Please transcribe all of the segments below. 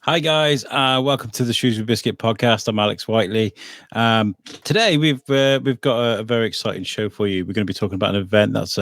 Hi guys, welcome to the Shrewsbury Biscuit podcast. I'm Alex Whiteley. Today we've got a very exciting show for you. We're going to be talking about an event that's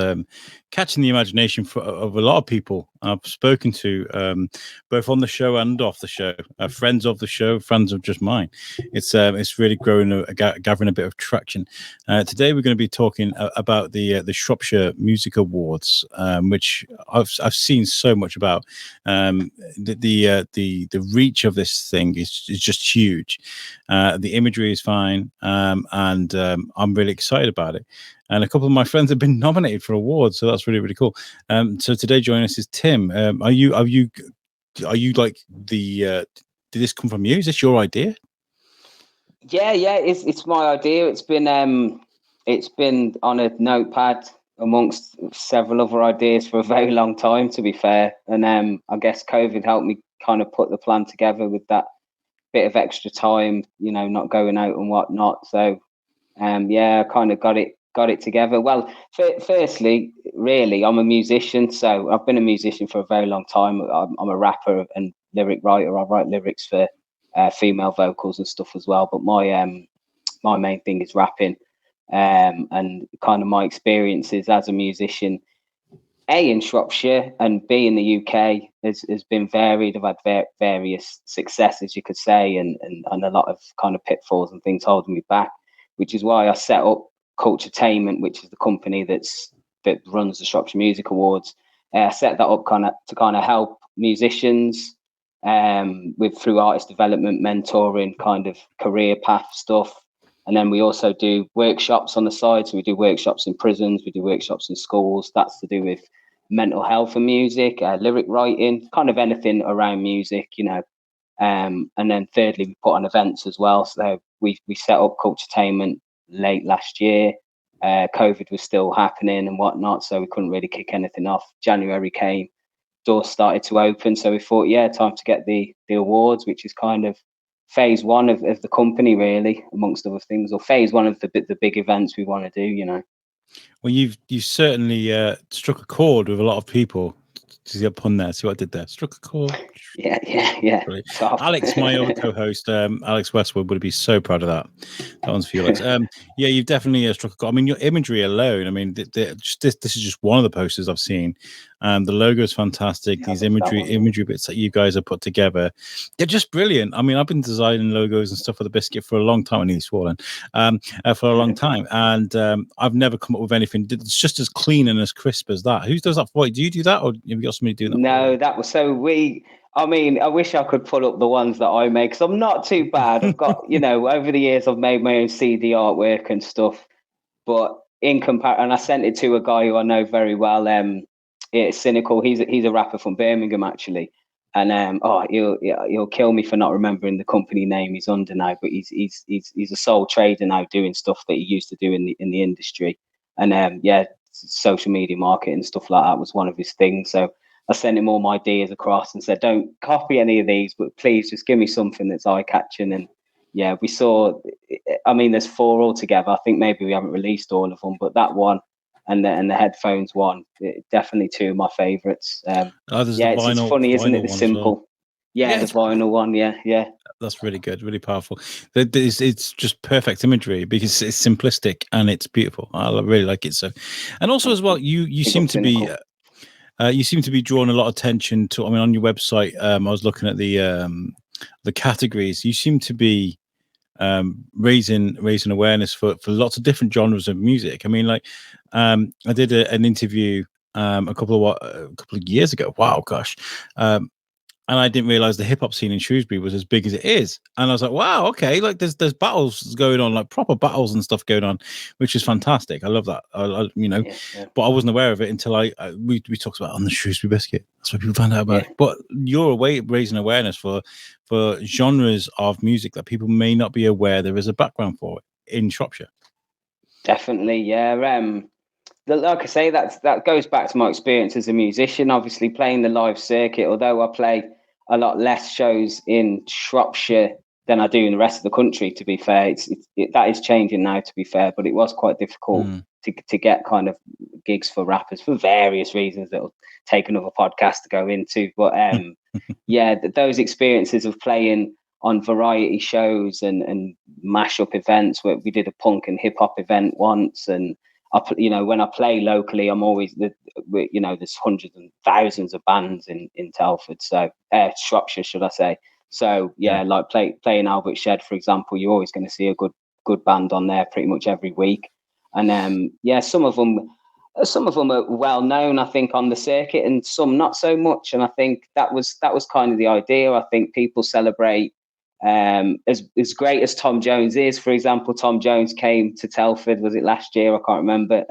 catching the imagination of a lot of people. I've spoken to both on the show and off the show, friends of the show, friends of just mine. It's really growing, gathering a bit of traction. Today we're going to be talking about the Shropshire Music Awards, which I've seen so much about. The reach of this thing is just huge. The imagery is fine, and I'm really excited about it. And a couple of my friends have been nominated for awards, so that's really, really cool. So today joining us is Tim. Are you like the? Did this come from you? Is this your idea? Yeah, it's my idea. It's been on a notepad amongst several other ideas for a very long time, to be fair. And I guess COVID helped me kind of put the plan together with that bit of extra time, not going out and whatnot. So I kind of got it together. Well, firstly, really, I'm a musician, so I've been a musician for a very long time. I'm a rapper and lyric writer. I write lyrics for female vocals and stuff as well. But my main thing is rapping, and kind of my experiences as a musician. A, in Shropshire, and B, in the UK has been varied. I've had various successes, you could say, and a lot of kind of pitfalls and things holding me back, which is why I set up Culturetainment, which is the company that runs the Shropshire Music Awards. I set that up to help musicians through artist development, mentoring, kind of career path stuff. And then we also do workshops on the side. So we do workshops in prisons, we do workshops in schools. That's to do with mental health and music, lyric writing, kind of anything around music, and then thirdly, we put on events as well. So we set up Culturetainment late last year. COVID was still happening and whatnot, so we couldn't really kick anything off. January came, doors started to open, so we thought, time to get the awards, which is kind of phase one of the company, really, amongst other things, or phase one of the big events we want to do. Well, you've certainly struck a chord with a lot of people. See a pun there. See what I did there? Struck a chord. Yeah. Alex, my other co-host, Alex Westwood, would be so proud of that. That one's for you, Alex. Yeah, you've definitely struck a chord. I mean, your imagery alone. I mean, this is just one of the posters I've seen. The logo is fantastic. These imagery bits that you guys have put together, they're just brilliant. I mean, I've been designing logos and stuff for the Biscuit for a long time. I nearly swollen for a long time, and I've never come up with anything. It's just as clean and as crisp as that. Who does that for you? Do you do that, or have you got somebody doing that? No, that was so we. I mean, I wish I could pull up the ones that I make, because I'm not too bad. I've got, over the years, I've made my own CD artwork and stuff. But in comparison, and I sent it to a guy who I know very well. It's Cynical. He's a rapper from Birmingham, actually. And he'll kill me for not remembering the company name he's under now. But he's a sole trader now, doing stuff that he used to do in the industry. And social media marketing and stuff like that was one of his things. So I sent him all my ideas across and said, don't copy any of these, but please just give me something that's eye-catching. And yeah, we saw, I mean, there's 4 altogether. I think maybe we haven't released all of them, but that one and the headphones one, definitely 2 of my favourites. It's funny, isn't it? The simple. Well. Yeah, the vinyl one. Yeah. That's really good, really powerful. It's just perfect imagery because it's simplistic and it's beautiful. I really like it. So, and also as well, you seem to be. You seem to be drawing a lot of attention to. I mean, on your website, I was looking at the categories. You seem to be raising awareness for lots of different genres of music. I mean, like I did an interview a couple of years ago. Wow, gosh. And I didn't realize the hip hop scene in Shrewsbury was as big as it is. And I was like, wow, okay, like there's battles going on, like proper battles and stuff going on, which is fantastic. I love that. But I wasn't aware of it until we talked about it on the Shrewsbury Biscuit. That's why people found out about it. But you're raising awareness for genres of music that people may not be aware there is a background for in Shropshire. Definitely, yeah. Like I say, that goes back to my experience as a musician, obviously playing the live circuit. Although I play a lot less shows in Shropshire than I do in the rest of the country, to be fair. That is changing now, to be fair, but it was quite difficult to get kind of gigs for rappers for various reasons that'll take another podcast to go into. But yeah, those experiences of playing on variety shows and mashup events, where we did a punk and hip hop event once, and when I play locally, I'm always there's hundreds and thousands of bands in Telford, so Shropshire, should I say? So yeah, like playing Albert Shed, for example, you're always going to see a good band on there pretty much every week, and some of them are well known, I think, on the circuit, and some not so much. And I think that was kind of the idea. I think people celebrate as great as Tom Jones is. For example, Tom Jones came to Telford, was it last year? I can't remember.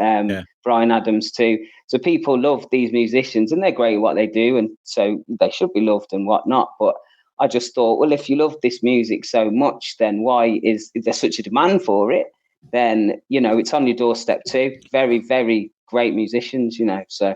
Brian Adams too. So people love these musicians, and they're great at what they do, and so they should be loved and whatnot. But I just thought, well, if you love this music so much, then why is there such a demand for it? Then it's on your doorstep too. Very, very great musicians, so.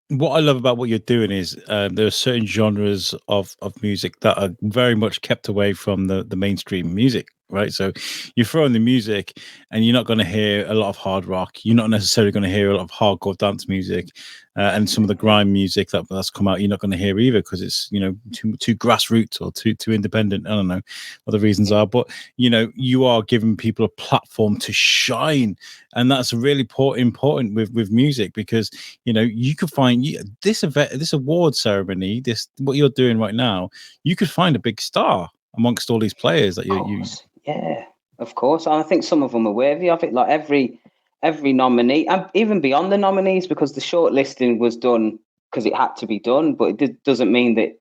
What I love about what you're doing is there are certain genres of music that are very much kept away from the mainstream music, right? So you throw in the music and you're not going to hear a lot of hard rock. You're not necessarily going to hear a lot of hardcore dance music, and some of the grime music that's come out, you're not going to hear either, because it's too grassroots or too independent. I don't know what the reasons are, but you are giving people a platform to shine, and that's really important with music, because you could find this event, this award ceremony, what you're doing right now, you could find a big star amongst all these players that you. Yeah, of course. I think some of them are worthy of it. Like every nominee, and even beyond the nominees, because the shortlisting was done because it had to be done. But it doesn't mean that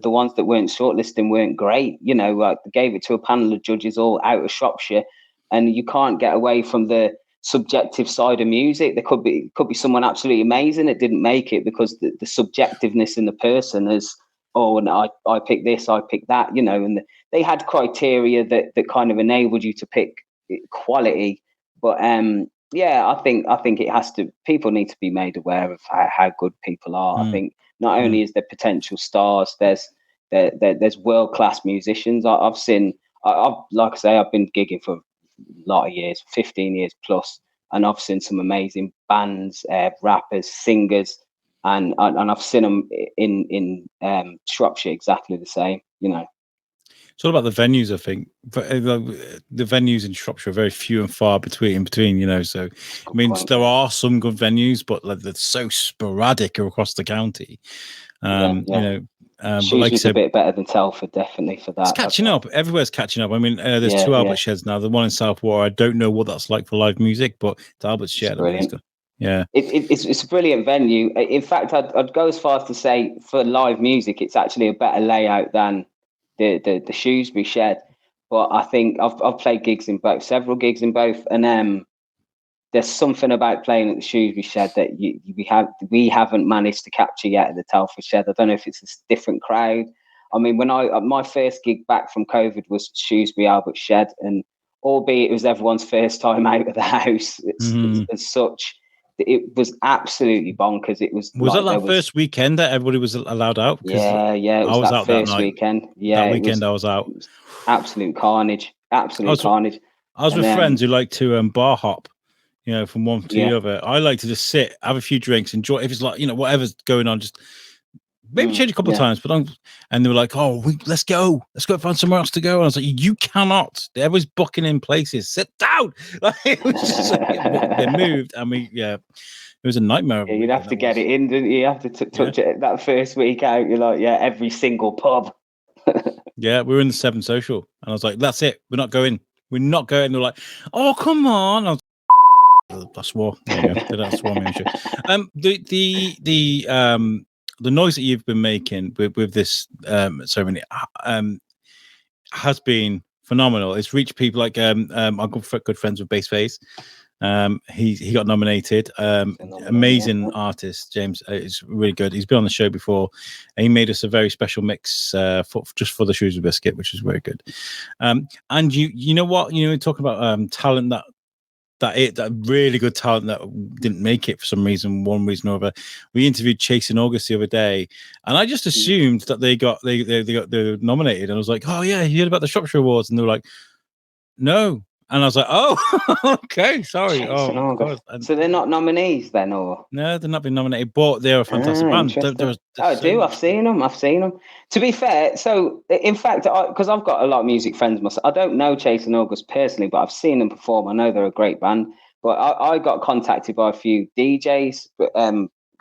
the ones that weren't shortlisting weren't great. Like they gave it to a panel of judges all out of Shropshire, and you can't get away from the subjective side of music. There could be someone absolutely amazing that didn't make it because the subjectiveness in the person is, and I picked this, I picked that, and they had criteria that kind of enabled you to pick quality. But I think it has to. People need to be made aware of how good people are. I think not only is there potential stars, there's world class musicians. I've seen. Like I say, I've been gigging for a lot of years, 15 years plus, and I've seen some amazing bands, rappers, singers, and I've seen them in Shropshire exactly the same. It's all about the venues, I think. The venues in Shropshire are very few and far between. So I mean, there are some good venues, but they're so sporadic across the county. Shrewsbury's like a bit better than Telford, definitely, for that. It's catching up. Everywhere's catching up. I mean, there's two Albert Sheds now. The one in Southwark, I don't know what that's like for live music, but it's Albert Shed. Yeah, it's a brilliant venue. In fact, I'd go as far as to say for live music, it's actually a better layout than the Shrewsbury Shed. But I think I've played gigs in both, several gigs in both, and there's something about playing at the Shrewsbury Shed that we haven't managed to capture yet at the Telford Shed. I don't know if it's a different crowd. I mean, when my first gig back from COVID was Shrewsbury Albert Shed, and albeit it was everyone's first time out of the house, as such, it was absolutely bonkers. It was that first weekend that everybody was allowed out? Yeah, it was that first weekend. Yeah, that weekend I was out. It was absolute carnage. Carnage. I was with friends who like to bar hop. From one to the other. I like to just sit, have a few drinks, enjoy. If it's like, whatever's going on, just maybe change a couple of times. But and they were like, let's go find somewhere else to go. And I was like, you cannot. Everyone's booking in places. Sit down. Like, it was just they moved, and it was a nightmare. You'd have to get it in, didn't you? You have to touch it that first week out. You're like, every single pub. We were in the 7 Social, and I was like, that's it. We're not going. They're like, oh, come on. I was, I swore. There you go. That's swore me. The noise that you've been making with this ceremony has been phenomenal. It's reached people like I'm good friends with Bassface. He got nominated. Amazing artist, James. It's really good. He's been on the show before. And he made us a very special mix just for the Shrewsbury Biscuit, which is very good. And you know what? Talking about talent that really good talent that didn't make it for some reason, one reason or other. We interviewed Chase in August the other day, and I just assumed that they were nominated, and I was like, oh yeah, you heard about the Shropshire Awards? And they were like, no. And I was like, oh, okay, sorry. Chasing Oh, of August. course. And So they're not nominees then, or? no, they're not been nominated, but they're a fantastic band. Interesting. I There's so do. I've much. seen them. I've seen them. To be fair, so in fact, because I've got a lot of music friends myself, I don't know Chasing August personally, but I've seen them perform. I know they're a great band. But I got contacted by a few DJs, but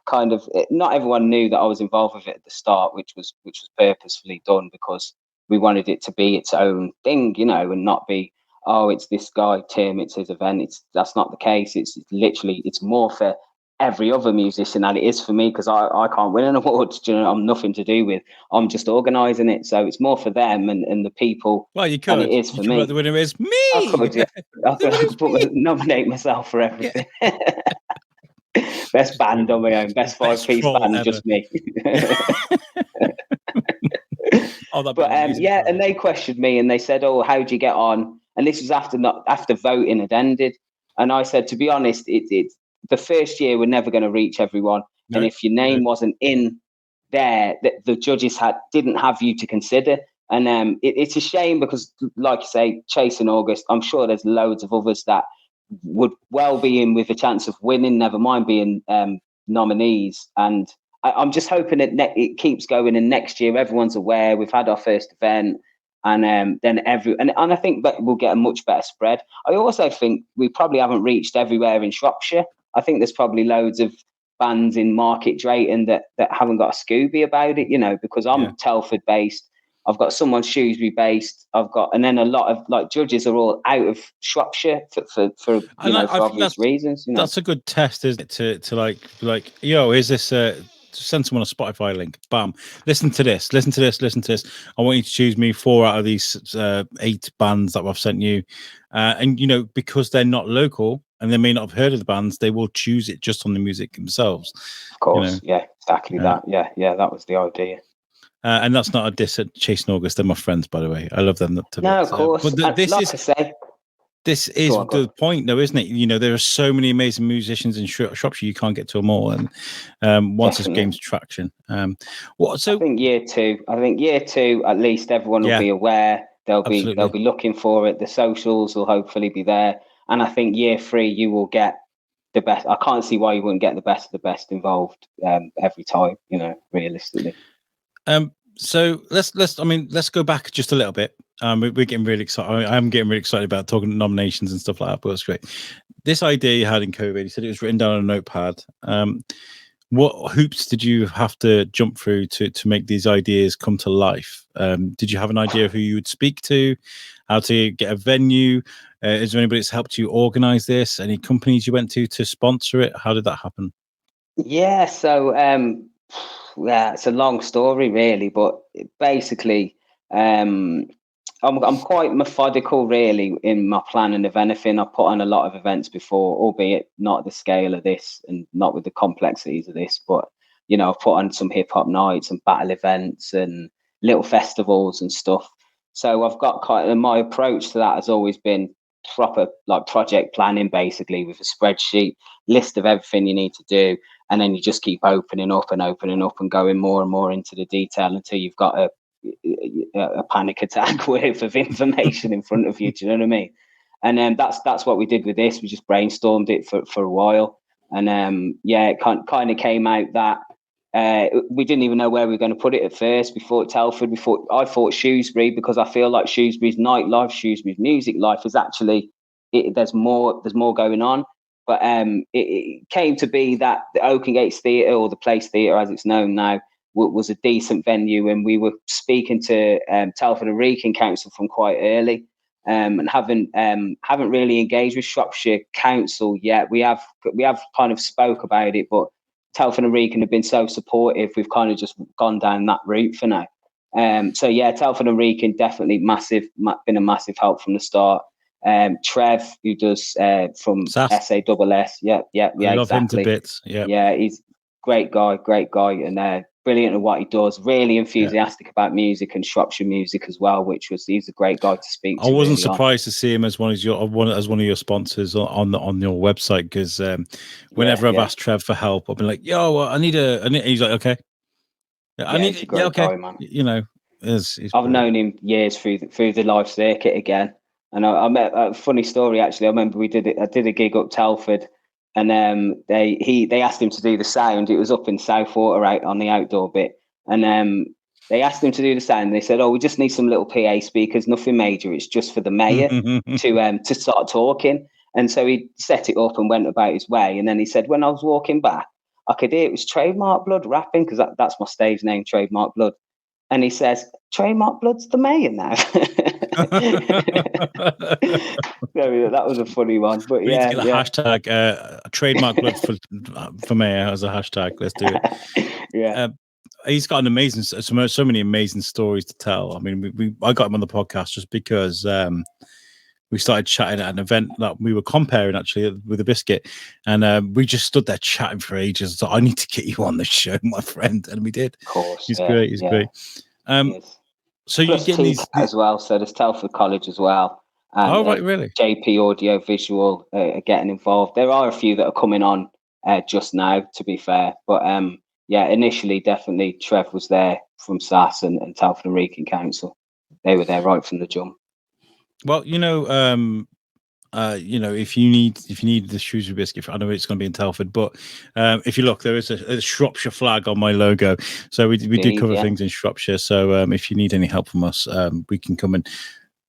kind of not everyone knew that I was involved with it at the start, which was purposefully done because we wanted it to be its own thing, you know, and not be, oh, it's this guy Tim, it's his event. That's not the case. It's literally, it's more for every other musician than it is for me, because I can't win an award. You know, I'm nothing to do with. I'm just organising it, so it's more for them and the people Well, you than could. it is for me. The winner is me. I could, yeah. I could me. nominate myself for everything. Best band on my own, best five-piece band, ever. just me. Oh, but yeah, and they questioned me and they said, "Oh, how'd you get on?" And this was after voting had ended. And I said, to be honest, it's the first year we're never going to reach everyone. No, and if your name wasn't in there, the judges didn't have you to consider. And it's a shame because, like you say, Chasing August, I'm sure there's loads of others that would well be in with a chance of winning, never mind being nominees. And I'm just hoping that it keeps going, and next year everyone's aware we've had our first event, and then and I think that we'll get a much better spread. I also think we probably haven't reached everywhere in Shropshire. I think there's probably loads of bands in Market Drayton that haven't got a Scooby about it, you know, because I'm Telford based. I've got someone Shrewsbury based. And then a lot of like judges are all out of Shropshire for obvious reasons. You know? That's a good test, isn't it? To like, yo, is this send someone a Spotify link? Bam, listen to this. I want you to choose me 4 out of these 8 bands that I've sent you, and you know, because they're not local and they may not have heard of the bands, they will choose it just on the music themselves. Of course, you know? Yeah, exactly that. Yeah, that was the idea. And that's not a diss at Chasing August. They're my friends, by the way. I love them. No, of course. But this is the point, though, isn't it? You know, there are so many amazing musicians in Shropshire. You can't get to them all. And once this gains traction, I think year two. At least everyone will be aware. They'll be looking for it. The socials will hopefully be there. And I think year 3, you will get the best. I can't see why you wouldn't get the best of the best involved every time. You know, realistically. So let's go back just a little bit. We're getting really excited. I'm getting really excited about talking nominations and stuff like that, but it's great. This idea you had in COVID, you said it was written down on a notepad. What hoops did you have to jump through to make these ideas come to life? Did you have an idea of who you would speak to, how to get a venue? Is there anybody that's helped you organize this? Any companies you went to sponsor it? How did that happen? Yeah, so yeah, it's a long story really, but basically I'm quite methodical really in my planning of anything. I've put on a lot of events before, albeit not the scale of this and not with the complexities of this, but you know, I've put on some hip hop nights and battle events and little festivals and stuff. So I've got my approach to that has always been proper like project planning, basically with a spreadsheet, list of everything you need to do. And then you just keep opening up and going more and more into the detail until you've got a panic attack worth of information in front of you. Do you know what I mean? And then that's what we did with this. We just brainstormed it for a while. And it kind of came out that we didn't even know where we were going to put it at first. Before Telford, I thought Shrewsbury, because I feel like Shrewsbury's nightlife, Shrewsbury's music life is actually there's more going on. But it came to be that the Oakengates Theatre, or the Place Theatre as it's known now, was a decent venue, and we were speaking to Telford and Wrekin Council from quite early, and haven't really engaged with Shropshire Council yet. We have kind of spoke about it, but Telford and Wrekin have been so supportive. We've kind of just gone down that route for now. So yeah, Telford and Wrekin definitely been a massive help from the start. Trev, who does from SASS. Yeah, I love him to bits. Yeah, he's great guy, and brilliant at what he does. Really enthusiastic about music and Shropshire music as well, he's a great guy to speak to. I wasn't surprised to see him as one of your sponsors on your website, because whenever I've asked Trev for help, I've been like, "Yo, I need." He's like, "Okay, he's a great guy, man. You know, I've known him years through the live circuit again. And I met a funny story actually. I remember I did a gig up Telford, and they asked him to do the sound. It was up in Southwater out on the outdoor bit, and they asked him to do the sound. They said, "Oh, we just need some little PA speakers, nothing major. It's just for the mayor to start talking." And so he set it up and went about his way. And then he said, when I was walking back, I could hear it was Trademark Blud rapping, because that's my stage name, Trademark Blud. And he says, Trademark Blud's the mayor now. That was a funny one. But we need to get a hashtag Trademark Blud for mayor as a hashtag. Let's do it. He's got an amazing, so many amazing stories to tell. I mean, I got him on the podcast just because we started chatting at an event that we were comparing actually with a Biscuit, and we just stood there chatting for ages. So I need to get you on the show, my friend, and we did. Of course, he's great. He's great. So plus you get these as well. So there's Telford College as well. And, right, really? JP Audio Visual are getting involved. There are a few that are coming on just now, to be fair, but initially definitely Trev was there from SAS and Telford and Wrekin Council. They were there right from the jump. Well, if you need the Shrewsbury Biscuit, I know it's going to be in Telford, but if you look, there is a Shropshire flag on my logo. So we do cover things in Shropshire. So if you need any help from us, we can come and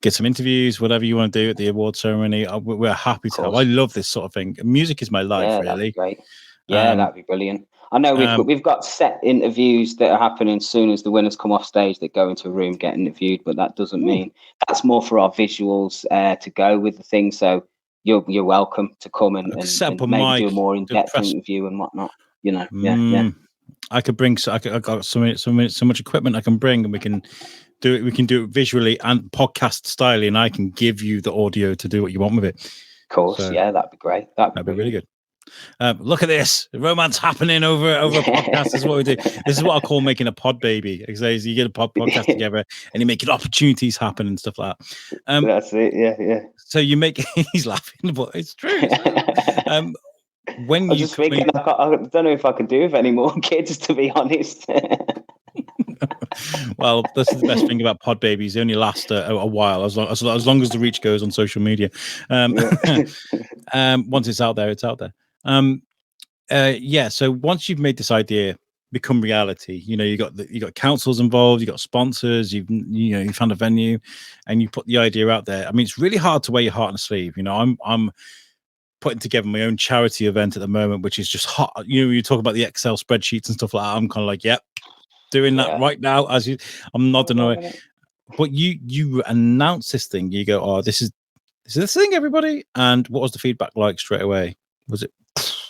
get some interviews, whatever you want to do at the award ceremony. We're happy to help. I love this sort of thing. Music is my life, really. That'd be great. That'd be brilliant. I know we've got set interviews that are happening as soon as the winners come off stage. They go into a room, get interviewed, but that doesn't mean that's more for our visuals to go with the thing. So you're welcome to come and maybe do a more in-depth interview and whatnot. I could bring. I got so much equipment I can bring, and we can do it. We can do it visually and podcast style, and I can give you the audio to do what you want with it. Of course, that'd be great. That'd be really good. Look at this romance happening over a podcast. This is what we do. This is what I call making a pod baby. Because you get a podcast together and you make opportunities happen and stuff like that. That's it. Yeah. So you make. He's laughing, but it's true. When I just thinking, I don't know if I can do with any more kids, to be honest. Well, this is the best thing about pod babies. They only last a while, as long as the reach goes on social media. Once it's out there, it's out there. So once you've made this idea become reality, you got councils involved, you got sponsors, you found a venue, and you put the idea out there. I mean, it's really hard to wear your heart on a sleeve. I'm putting together my own charity event at the moment, which is just hot. You talk about the Excel spreadsheets and stuff like that. I'm kind of like, yep, doing that right now. I'm nodding away. But you announce this thing. You go, oh, this is this thing, everybody. And what was the feedback like straight away? Was it?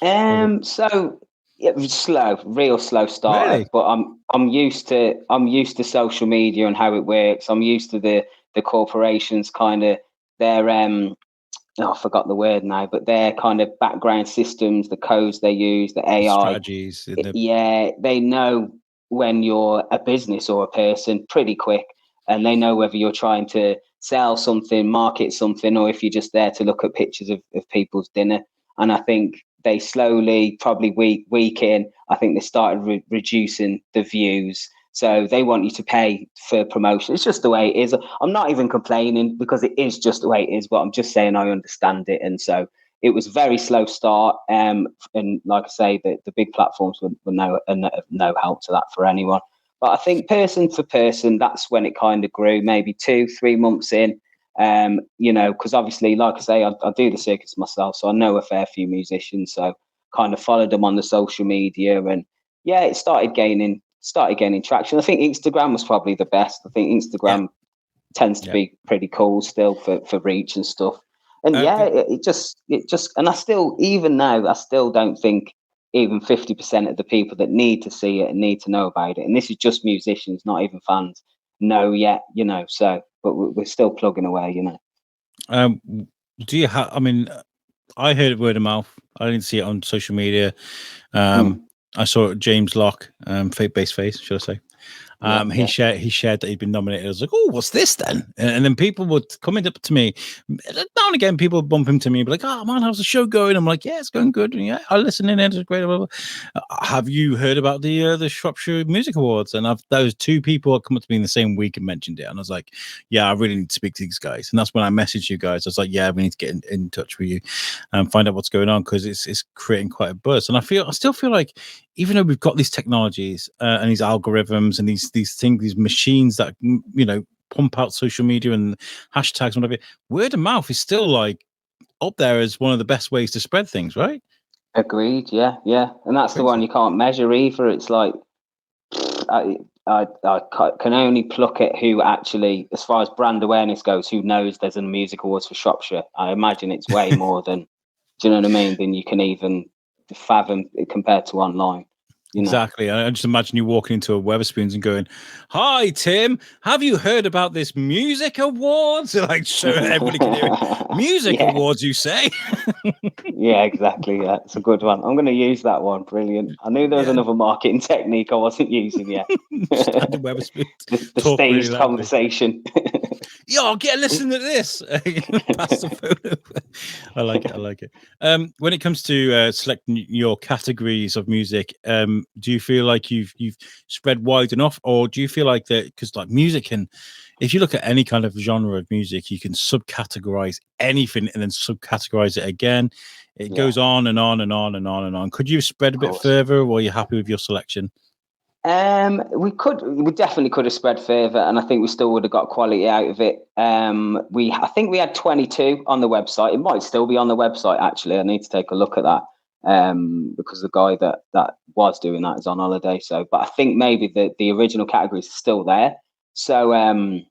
So it was real slow start. Really? But I'm used to social media and how it works. I'm used to the corporations kind of their I forgot the word now, but their kind of background systems, the codes they use, the AI strategies. They know when you're a business or a person pretty quick, and they know whether you're trying to sell something, market something, or if you're just there to look at pictures of people's dinner. And I think they slowly, probably week in, I think they started reducing the views. So they want you to pay for promotion. It's just the way it is. I'm not even complaining, because it is just the way it is, but I'm just saying I understand it. And so it was a very slow start. And like I say, the big platforms were no help to that for anyone. But I think person for person, that's when it kind of grew, maybe 2-3 months in. Because obviously, like I say, I do the circuits myself, so I know a fair few musicians. So kind of followed them on the social media, and it started gaining traction. I think Instagram was probably the best. I think Instagram tends to be pretty cool still for reach and stuff. And it just and I still, even now, I still don't think even 50% of the people that need to see it and need to know about it, and this is just musicians, not even fans, know yet, so, but we're still plugging away, Do you have, I mean, I heard it word of mouth. I didn't see it on social media. I saw James Locke, Fate Based Face, should I say. He shared that he'd been nominated. I was like, oh, what's this then? And then people would coming up to me. Now and again, people would bump into me and be like, oh man, how's the show going? I'm like, yeah, it's going good. And, yeah, I listen in. It's great. Blah, blah, blah. Have you heard about the Shropshire Music Awards? And those two people had come up to me in the same week and mentioned it. And I was like, yeah, I really need to speak to these guys. And that's when I messaged you guys. I was like, yeah, we need to get in touch with you and find out what's going on, because it's creating quite a buzz. And I still feel like, even though we've got these technologies and these algorithms and these things, these machines that, you know, pump out social media and hashtags and whatever, word of mouth is still like up there as one of the best ways to spread things, right? Agreed. Yeah. And that's the one you can't measure either. It's like, I can only pluck at who actually, as far as brand awareness goes, who knows there's a music awards for Shropshire. I imagine it's way more than, do you know what I mean, than you can even fathom compared to online. Exactly. I just imagine you walking into a Weatherspoons and going, "Hi, Tim. Have you heard about this music awards?" Like, so everybody can hear it. Music awards, you say? Yeah, exactly. Yeah, it's a good one. I'm going to use that one. Brilliant. I knew there was another marketing technique I wasn't using yet. Standard Weatherspoons. The staged really conversation. Yo, get a listen to this. Pass the photo. I like it. When it comes to selecting your categories of music, do you feel like you've spread wide enough, or do you feel like that, because like music can, if you look at any kind of genre of music, you can subcategorize anything and then subcategorize it again. It goes on and on and on and on and on. Could you spread a bit further, or are you happy with your selection? We definitely could have spread further, and I think we still would have got quality out of it. I think we had 22 on the website. It might still be on the website, actually. I need to take a look at that, because the guy that was doing that is on holiday. So, but I think maybe the original categories are still there. So, and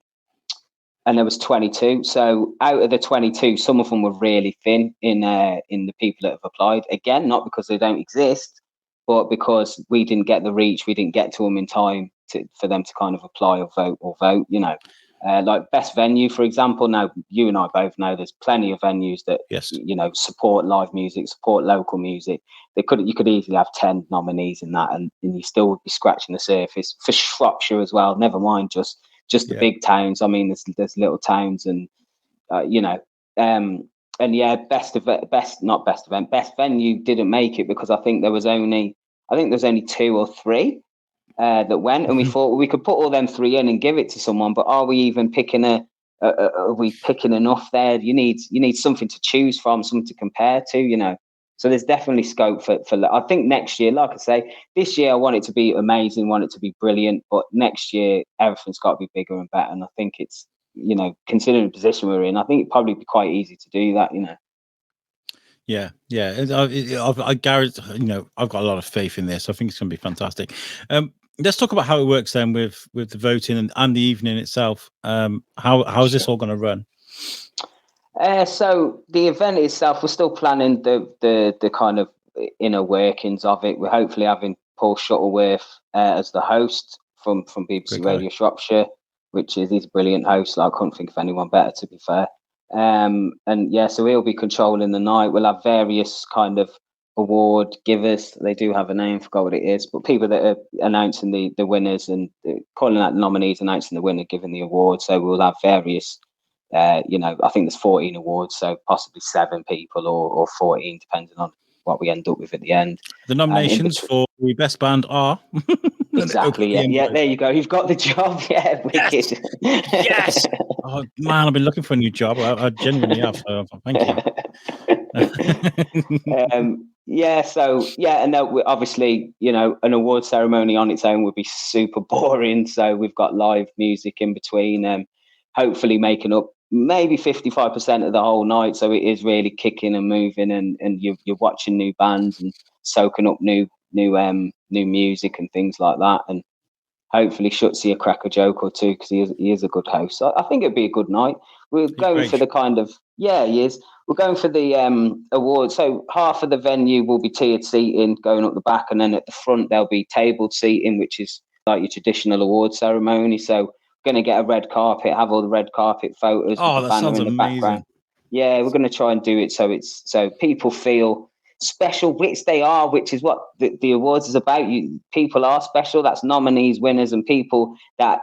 there was 22. So out of the 22, some of them were really thin in the people that have applied. Again, not because they don't exist, but because we didn't get the reach, we didn't get to them in time for them to kind of apply or vote, you know. Like best venue, for example. Now, you and I both know there's plenty of venues that, you know, support live music, support local music. You could easily have 10 nominees in that, and you still would be scratching the surface. For Shropshire as well, never mind just the big towns. I mean, there's little towns, and you know, and yeah, best venue didn't make it because I think there was only 2 or 3 that went, and we thought we could put all them 3 in and give it to someone. But are we even picking are we picking enough there? You need something to choose from, something to compare to, you know. So there's definitely scope for. I think next year, like I say, this year I want it to be amazing, want it to be brilliant, but next year everything's got to be bigger and better. And I think it's, you know, considering the position we're in, I think it'd probably be quite easy to do that, you know. Yeah. I guarantee, you know, I've got a lot of faith in this. I think it's going to be fantastic. Let's talk about how it works then with the voting and the evening itself. How is this all going to run? So the event itself, we're still planning the kind of inner workings of it. We're hopefully having Paul Shuttleworth as the host from BBC Radio Shropshire, he's a brilliant host. I couldn't think of anyone better, to be fair. And yeah, so he'll be controlling the night. We'll have various kind of award givers. They do have a name, forgot what it is, but people that are announcing the winners and calling out the nominees, announcing the winner, giving the award. So we'll have various, you know, I think there's 14 awards, so possibly 7 people or 14, depending on what we end up with at the end. The nominations for the best band are exactly. Yeah. There you go. You've got the job. Yeah, wicked. Yes. Oh man, I've been looking for a new job. I genuinely have. So thank you. Yeah. So yeah, and obviously, you know, an award ceremony on its own would be super boring. So we've got live music in between, hopefully making up maybe 55% of the whole night. So it is really kicking and moving, and you're watching new bands and soaking up new music and things like that. And hopefully Shutsy a crack a joke or two, because he is a good host. So I think it'd be a good night. We're going for the kind of, he is. We're going for the awards. So half of the venue will be tiered seating going up the back, and then at the front there'll be tabled seating, which is like your traditional award ceremony. So going to get a red carpet, have all the red carpet photos with the banner in the background. Yeah, we're going to try and do it so people feel special, which they are, which is what the awards is about. People are special. That's nominees, winners, and people that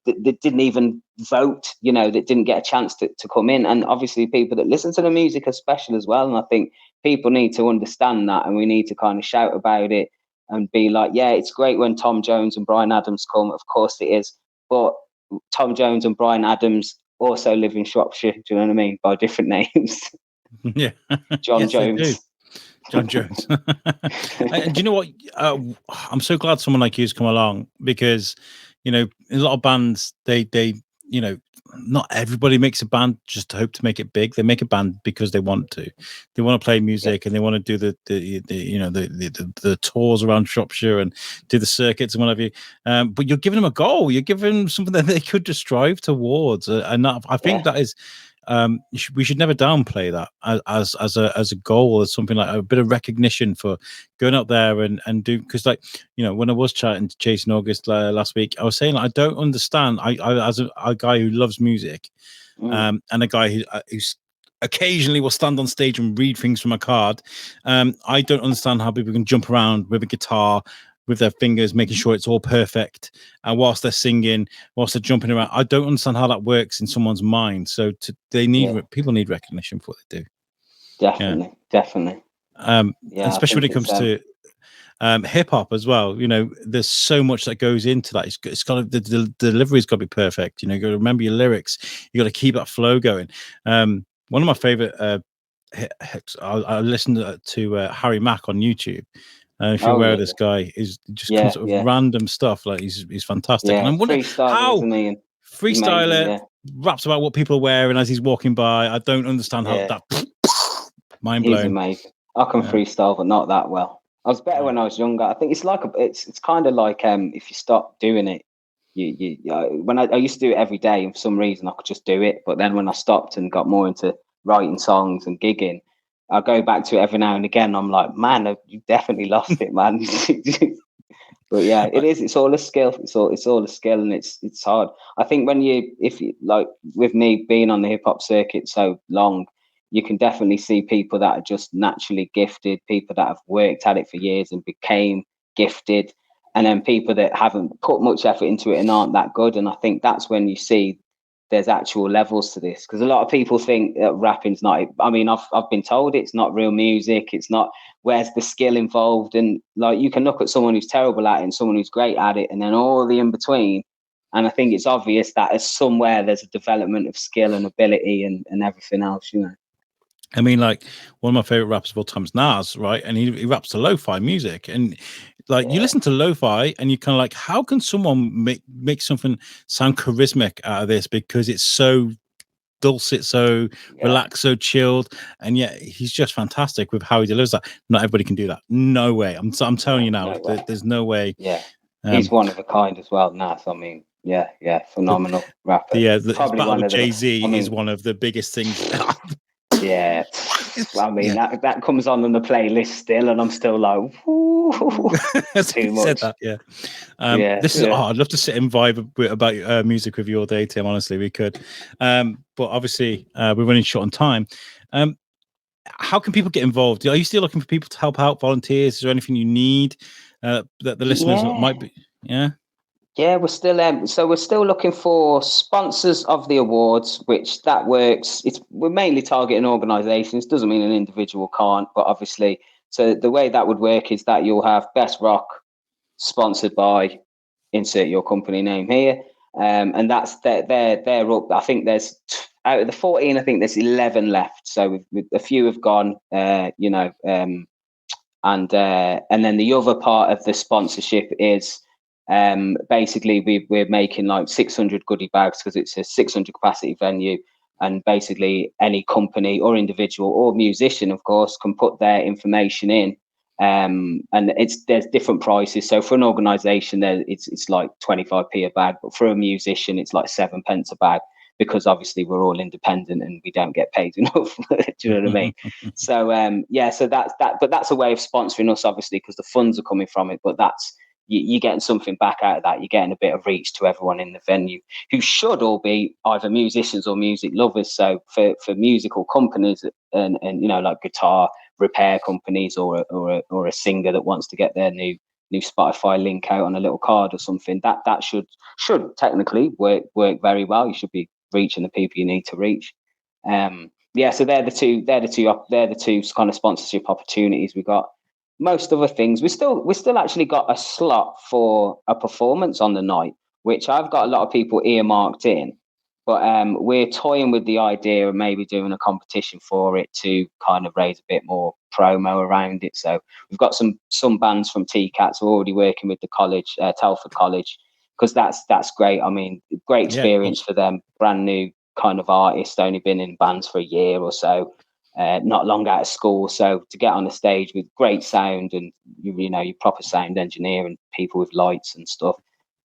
didn't even vote, you know, that didn't get a chance to come in. And obviously people that listen to the music are special as well. And I think people need to understand that, and we need to kind of shout about it and be like, yeah, it's great when Tom Jones and Bryan Adams come. Of course it is. But Tom Jones and Bryan Adams also live in Shropshire. Do you know what I mean? By different names. Yeah. John Yes, Jones. John Jones. And do you know what? I'm so glad someone like you's come along, because, you know, a lot of bands, they, you know, not everybody makes a band just to hope to make it big. They make a band because they want to. They want to play music, and they want to do the you know, the tours around Shropshire and do the circuits and whatever. But you're giving them a goal. You're giving them something that they could just strive towards, and that, I think that is. We should never downplay that as a goal, as something like a bit of recognition for going out there and do, because, like, you know, when I was chatting to Jason August last week, I was saying, like, I don't understand. I as a guy who loves music, and a guy who's occasionally will stand on stage and read things from a card. I don't understand how people can jump around with a guitar, with their fingers, making sure it's all perfect, and whilst they're singing, whilst they're jumping around. I don't understand how that works in someone's mind. So people need recognition for what they do. Definitely. Especially when it comes to hip hop as well. You know, there's so much that goes into that. It's got to, the delivery's got to be perfect. You know, you got to remember your lyrics. You got to keep that flow going. One of my favorite I listened to Harry Mack on YouTube. If you're aware of this guy, is just comes up with random stuff. Like, he's fantastic. And I'm wondering how freestyler raps about what people are wearing as he's walking by. I don't understand how that. Mind blown. He's amazing. I can freestyle, but not that well. I was better when I was younger. I think it's like it's kind of like if you stop doing it, you when I used to do it every day, and for some reason I could just do it. But then when I stopped and got more into writing songs and gigging, I go back to it every now and again. I'm like, man, you definitely lost it, man. But yeah, it is. It's all a skill. It's all a skill, and it's hard. I think if you like, with me being on the hip hop circuit so long, you can definitely see people that are just naturally gifted, people that have worked at it for years and became gifted, and then people that haven't put much effort into it and aren't that good. And I think that's when you see there's actual levels to this, because a lot of people think that rapping's not. I mean, I've been told it's not real music. It's not. Where's the skill involved? And like, you can look at someone who's terrible at it and someone who's great at it, and then all the in between. And I think it's obvious that somewhere there's a development of skill and ability and everything else, you know. I mean, like, one of my favorite rappers of all time is Nas, right? And he raps to lo-fi music, and like, you listen to lo-fi and you kind of like, how can someone make something sound charismatic out of this? Because it's so dulcet, so relaxed, so chilled, and yet he's just fantastic with how he delivers that. Not everybody can do that. No way. I'm telling you now, there's no way. Yeah, he's one of a kind as well, Nas. I mean, phenomenal rapper. The probably one of Jay-Z is one of the biggest things. Yeah, I mean, that comes on the playlist still, and I'm still like, too much. This is I'd love to sit and vibe about music with you all day, Tim. Honestly, we could, but obviously we're running short on time. How can people get involved? Are you still looking for people to help out, volunteers? Is there anything you need that the listeners might be? Yeah, we're still looking for sponsors of the awards, which that works. We're mainly targeting organisations. Doesn't mean an individual can't, but obviously, so the way that would work is that you'll have Best Rock sponsored by, insert your company name here, and that's they're up. I think there's out of the 14, I think there's 11 left. So a few have gone, and then the other part of the sponsorship is. Basically, we're making like 600 goodie bags, because it's a 600 capacity venue, and basically any company or individual or musician, of course, can put their information in, and there's different prices. So for an organisation, it's like 25p a bag, but for a musician, it's like 7p a bag, because obviously we're all independent and we don't get paid enough. Do you know what I mean? So so that's that. But that's a way of sponsoring us, obviously, because the funds are coming from it. But that's you're getting something back out of that. You're getting a bit of reach to everyone in the venue, who should all be either musicians or music lovers. So for musical companies and like guitar repair companies or a singer that wants to get their new Spotify link out on a little card or something. That should technically work very well. You should be reaching the people you need to reach. So they're the two kind of sponsorship opportunities we got. Most other things, we still actually got a slot for a performance on the night, which I've got a lot of people earmarked in. But we're toying with the idea of maybe doing a competition for it to kind of raise a bit more promo around it. So we've got some bands from TCATs who are already working with the college, Telford College, because that's great. I mean, great experience for them. Brand new kind of artists, only been in bands for a year or so, not long out of school. So to get on the stage with great sound and your proper sound engineer and people with lights and stuff.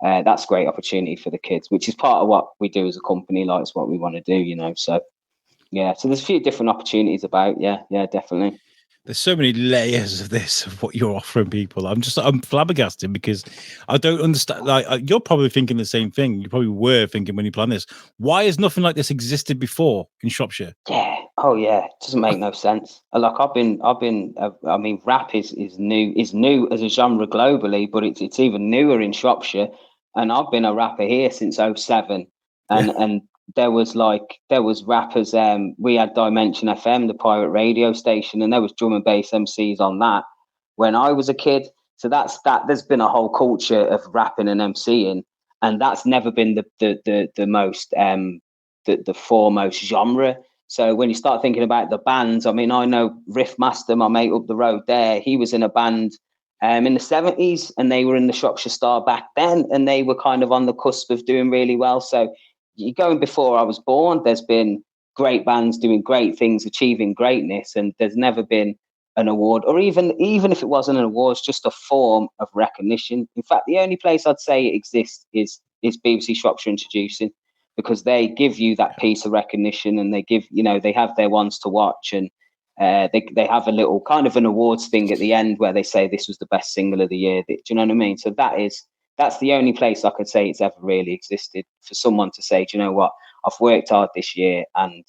That's a great opportunity for the kids, which is part of what we do as a company. Like, it's what we want to do, So, so there's a few different opportunities about. Yeah, definitely. There's so many layers of this, of what you're offering people. I'm flabbergasted because I don't understand. Like, you're probably thinking the same thing. You probably were thinking when you planned this. Why has nothing like this existed before in Shropshire? Yeah. Oh, yeah. It doesn't make no sense. Like, I mean, rap is new as a genre globally, but it's even newer in Shropshire. And I've been a rapper here since '07, and there was rappers. We had Dimension FM, the pirate radio station, and there was drum and bass MCs on that when I was a kid. So that. There's been a whole culture of rapping and MCing, and that's never been the most the foremost genre. So when you start thinking about the bands, I mean, I know Riff Master, my mate up the road there, he was in a band in the 70s, and they were in the Shropshire Star back then, and they were kind of on the cusp of doing really well. So you're going before I was born, there's been great bands doing great things, achieving greatness, and there's never been an award, or even if it wasn't an award, it's just a form of recognition. In fact, the only place I'd say it exists is BBC Shropshire Introducing, because they give you that piece of recognition, and they give, they have their ones to watch, and they have a little kind of an awards thing at the end where they say this was the best single of the year. Do you know what I mean? So that's the only place I could say it's ever really existed, for someone to say, do you know what, I've worked hard this year and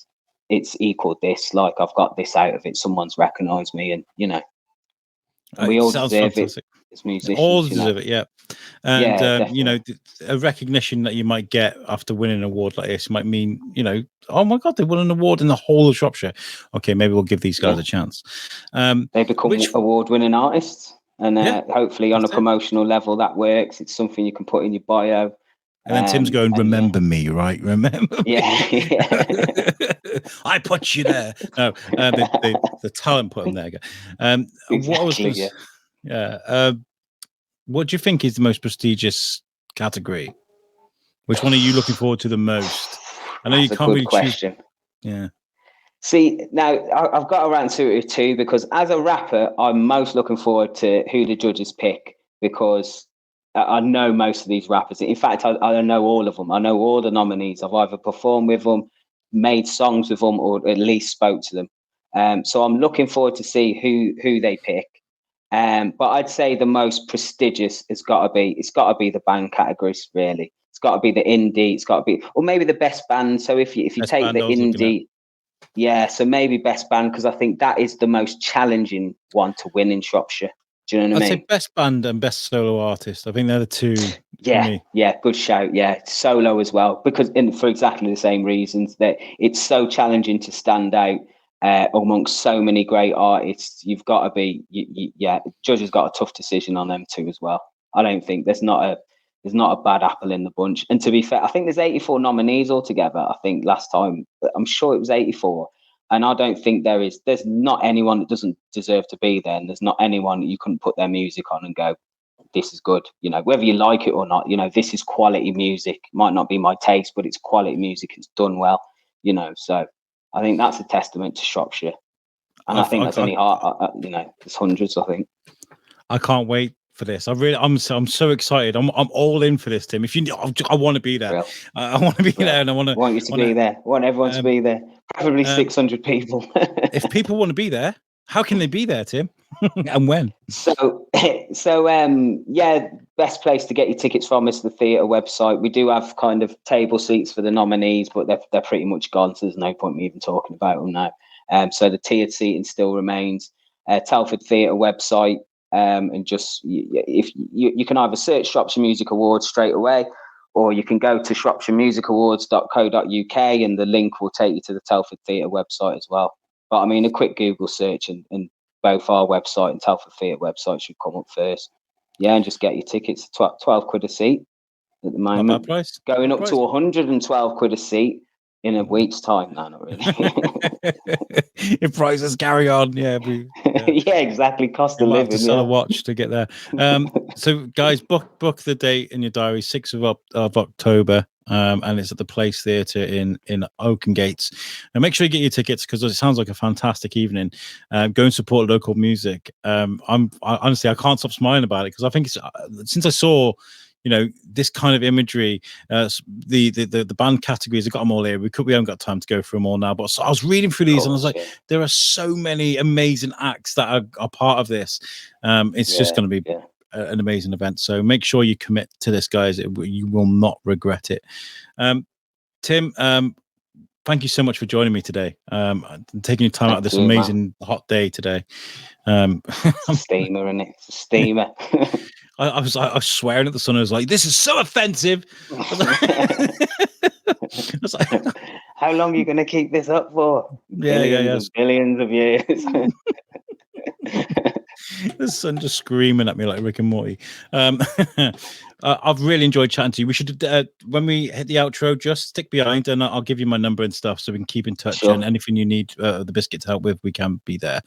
it's equaled this, like I've got this out of it, someone's recognised me, and we all deserve fantastic. It as musicians. All deserve it, yeah. And a recognition that you might get after winning an award like this might mean, oh my God, they won an award in the whole of Shropshire. Okay, maybe we'll give these guys a chance. They become award-winning artists, and hopefully on a promotional level that works. It's something you can put in your bio. And then Tim's going, remember me, right? Remember me. Yeah. I put you there. No, the talent put him there. Exactly, what do you think is the most prestigious category? Which one are you looking forward to the most? I know you can't really choose. Yeah. See, now I've got around to it too, because as a rapper, I'm most looking forward to who the judges pick, because I know most of these rappers. In fact, I know all of them. I know all the nominees. I've either performed with them, made songs with them, or at least spoke to them. So I'm looking forward to see who they pick. But I'd say the most prestigious it's got to be the band categories, really. It's got to be the indie. It's got to be, or maybe the best band. So if you take the indie, so maybe best band, because I think that is the most challenging one to win in Shropshire. Do you know what I mean? I'd say best band and best solo artist. I think they're the two. Yeah, good shout. Yeah, solo as well, because for exactly the same reasons, that it's so challenging to stand out amongst so many great artists. You've got to be, judges got a tough decision on them too as well. I don't think there's not a bad apple in the bunch. And to be fair, I think there's 84 nominees altogether. I think last time, I'm sure it was 84. And I don't think there's not anyone that doesn't deserve to be there. And there's not anyone that you couldn't put their music on and go, this is good. Whether you like it or not, this is quality music. It might not be my taste, but it's quality music. It's done well, so I think that's a testament to Shropshire. And I think that's only hard, there's hundreds, I think. I can't wait for this. I'm so excited. I'm all in for this, Tim. I want to be there. I want to be there, and I want you to be there. I want everyone to be there. Probably 600 people. If people want to be there, how can they be there, Tim? And when? So best place to get your tickets from is the theatre website. We do have kind of table seats for the nominees, but they're pretty much gone, so there's no point me even talking about them now. So the tiered seating still remains. Telford Theatre website, and just if you can either search Shropshire Music Awards straight away, or you can go to shropshiremusicawards.co.uk and the link will take you to the Telford Theatre website as well. But I mean, a quick Google search and both our website and Telford Theatre website should come up first. Yeah, and just get your tickets. 12 quid a seat at the moment. Not bad price. Going up to 112 quid a seat in a week's time. No, not really. If prices carry on, yeah. Yeah, exactly. Cost of living. Have to sell a watch to get there. So, guys, book the date in your diary, 6th of October, and it's at the Place Theatre in Oakengates. And make sure you get your tickets because it sounds like a fantastic evening. Go and support local music. Honestly, I can't stop smiling about it because I think it's since I saw, this kind of imagery, the band categories, I've got them all here. We haven't got time to go through them all now, but so I was reading through these and I was like, there are so many amazing acts that are part of this. It's just going to be an amazing event. So make sure you commit to this, guys. You will not regret it. Tim, thank you so much for joining me today. Taking your time out of this amazing hot day today. Steamer, isn't it? Steamer. I was swearing at the sun. I was like, "This is so offensive." I was like, "How long are you going to keep this up for?" Billions of years. The sun just screaming at me like Rick and Morty. I've really enjoyed chatting to you. We should, when we hit the outro, just stick behind and I'll give you my number and stuff so we can keep in touch. Sure. And anything you need the Biscuit to help with, we can be there.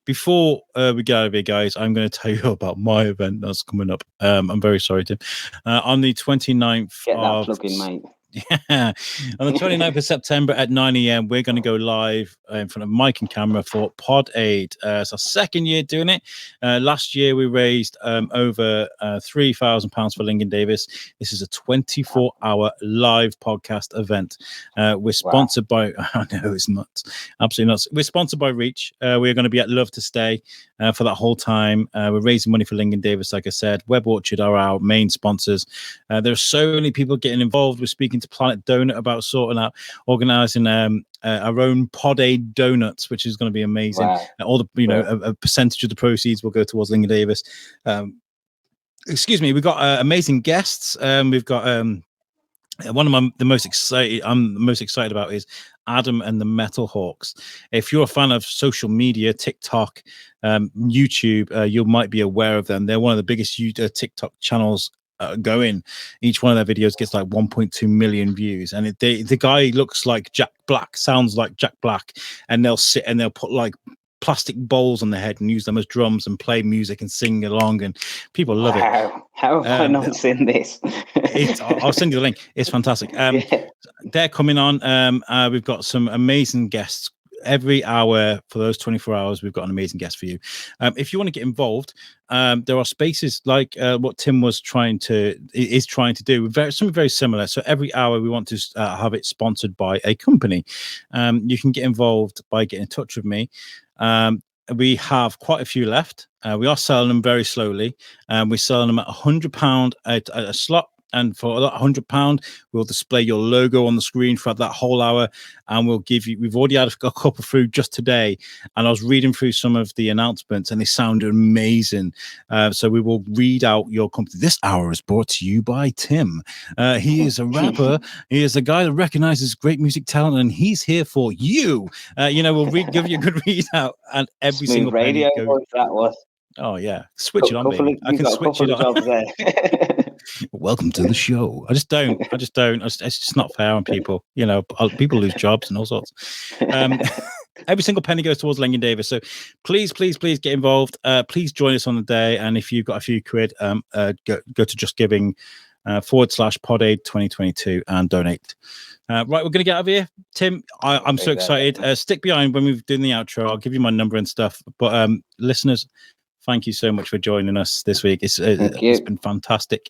Before we get out of here, guys, I'm going to tell you about my event that's coming up. I'm very sorry, Tim. On the 29th Get that plug in, mate. Yeah, on the 29th of September at 9 a.m. we're going to go live in front of mic and camera for Pod Aid. It's our second year doing it. Last year we raised over £3,000 for Lincoln Davis. This is a 24-hour live podcast event. We're sponsored by I know it's nuts, absolutely nuts. We're sponsored by Reach. We're going to be at Love to Stay for that whole time. We're raising money for Lincoln Davis, like I said. Web Orchard are our main sponsors. There are so many people getting involved. We're speaking to Planet Donut about organising our own Pod Aid donuts, which is going to be amazing. Wow. All the a percentage of the proceeds will go towards Lincoln Davis. Excuse me, we've got amazing guests. We've got one of the most excited I'm most excited about is Adam and the Metal Hawks. If you're a fan of social media, TikTok, YouTube, you might be aware of them. They're one of the biggest TikTok channels going. Each one of their videos gets like 1.2 million views, and the guy looks like Jack Black, sounds like Jack Black, and they'll sit and they'll put like plastic bowls on their head and use them as drums and play music and sing along, and people love it. How have I not seen this? I'll send you the link. It's fantastic. They're coming on. We've got some amazing guests every hour for those 24 hours. We've got an amazing guest for you. If you want to get involved, there are spaces like what Tim is trying to do, something very similar. So every hour we want to have it sponsored by a company. You can get involved by getting in touch with me. We have quite a few left. We are selling them very slowly. We're selling them at £100 at a slot. And for that £100, we'll display your logo on the screen for that whole hour, and we'll give you. We've already had a couple through just today, and I was reading through some of the announcements, and they sounded amazing. So we will read out your company. This hour is brought to you by Tim. He is a rapper. He is a guy that recognizes great music talent, and he's here for you. We'll give you a good readout, and every Smooth single radio penny goes. That was. Oh yeah, switch it on, baby. I can switch it on. Welcome to the show. I just don't. It's just not fair on people. People lose jobs and all sorts. Every single penny goes towards Lincoln Davis. So please get involved. Please join us on the day. And if you've got a few quid, go to Just Giving /Pod Aid 2022 and donate. Right, we're going to get out of here. Tim, I'm so excited. Stick behind when we're doing the outro. I'll give you my number and stuff. But listeners, thank you so much for joining us this week. It's been fantastic.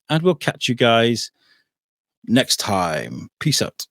And we'll catch you guys next time. Peace out.